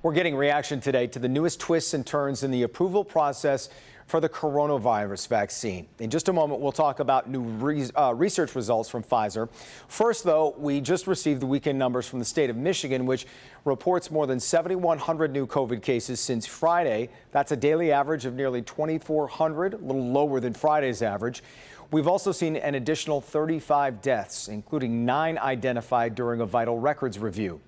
We're getting reaction today to the newest twists and turns in the approval process for the coronavirus vaccine. In just a moment, we'll talk about new research results from Pfizer. First, though, we just received the weekend numbers from the state of Michigan, which reports more than 7,100 new COVID cases since Friday. That's a daily average of nearly 2,400, a little lower than Friday's average. We've also seen an additional 35 deaths, including 9 identified during a vital records review.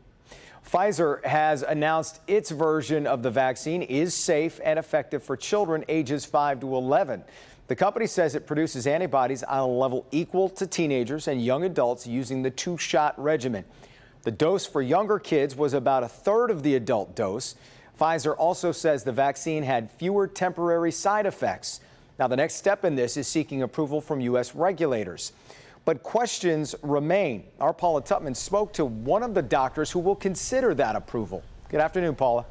Pfizer has announced its version of the vaccine is safe and effective for children ages 5 to 11. The company says it produces antibodies on a level equal to teenagers and young adults using the 2-shot regimen. The dose for younger kids was about a third of the adult dose. Pfizer also says the vaccine had fewer temporary side effects. Now, the next step in this is seeking approval from U.S. regulators. But questions remain. Our Paula Tutman spoke to one of the doctors who will consider that approval. Good afternoon, Paula.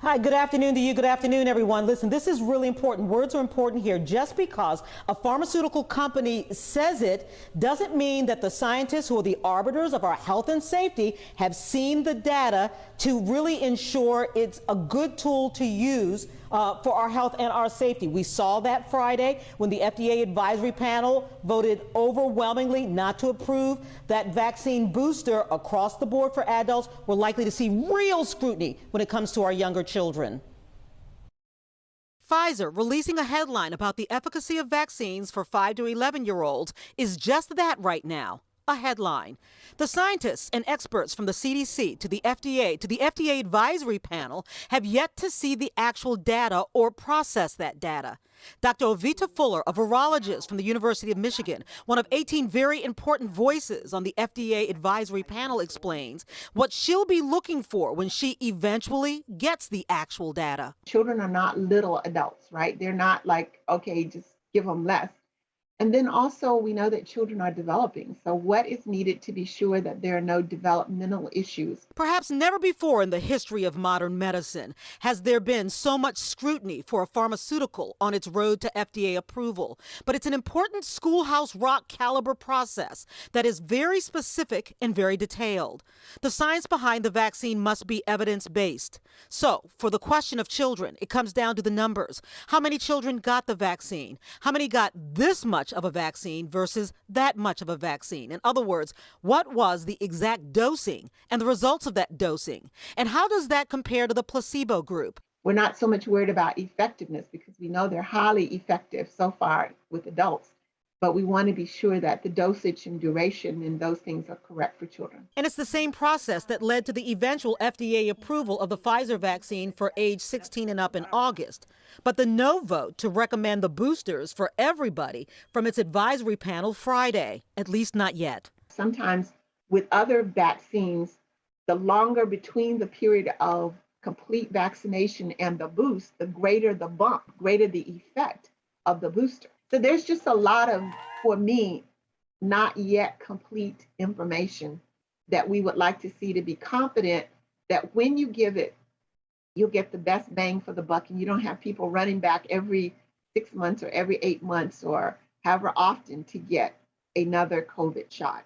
Hi, good afternoon to you. Good afternoon, everyone. Listen, this is really important. Words are important here. Just because a pharmaceutical company says it doesn't mean that the scientists who are the arbiters of our health and safety have seen the data to really ensure it's a good tool to use for our health and our safety. We saw that Friday when the FDA advisory panel voted overwhelmingly not to approve that vaccine booster across the board for adults. We're likely to see real scrutiny when it comes to our younger children. Pfizer releasing a headline about the efficacy of vaccines for 5 to 11-year-olds is just that right now. A headline. The scientists and experts from the CDC to the FDA advisory panel have yet to see the actual data or process that data. Dr. Ovita Fuller, a virologist from the University of Michigan, one of 18 very important voices on the FDA advisory panel, explains what she'll be looking for when she eventually gets the actual data. Children are not little adults, right? They're not like, okay, just give them less. And then also we know that children are developing. So what is needed to be sure that there are no developmental issues? Perhaps never before in the history of modern medicine has there been so much scrutiny for a pharmaceutical on its road to FDA approval. But it's an important Schoolhouse Rock caliber process that is very specific and very detailed. The science behind the vaccine must be evidence-based. So for the question of children, it comes down to the numbers. How many children got the vaccine? How many got this much of a vaccine versus that much of a vaccine? In other words, what was the exact dosing and the results of that dosing? And how does that compare to the placebo group? We're not so much worried about effectiveness because we know they're highly effective so far with adults. But we want to be sure that the dosage and duration and those things are correct for children. And it's the same process that led to the eventual FDA approval of the Pfizer vaccine for age 16 and up in August. But the no vote to recommend the boosters for everybody from its advisory panel Friday, at least not yet. Sometimes with other vaccines, the longer between the period of complete vaccination and the boost, the greater the bump, greater the effect of the booster. So there's just a lot of, for me, not yet complete information that we would like to see to be confident that when you give it, you'll get the best bang for the buck and you don't have people running back every 6 months or every 8 months or however often to get another COVID shot.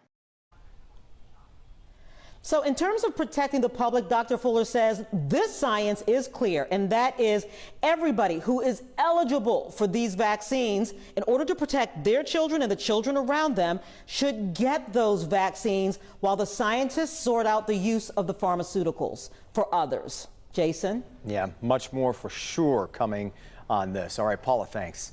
So in terms of protecting the public, Dr. Fuller says this science is clear, and that is everybody who is eligible for these vaccines, in order to protect their children and the children around them, should get those vaccines while the scientists sort out the use of the pharmaceuticals for others. Jason? Yeah, much more for sure coming on this. All right, Paula, thanks.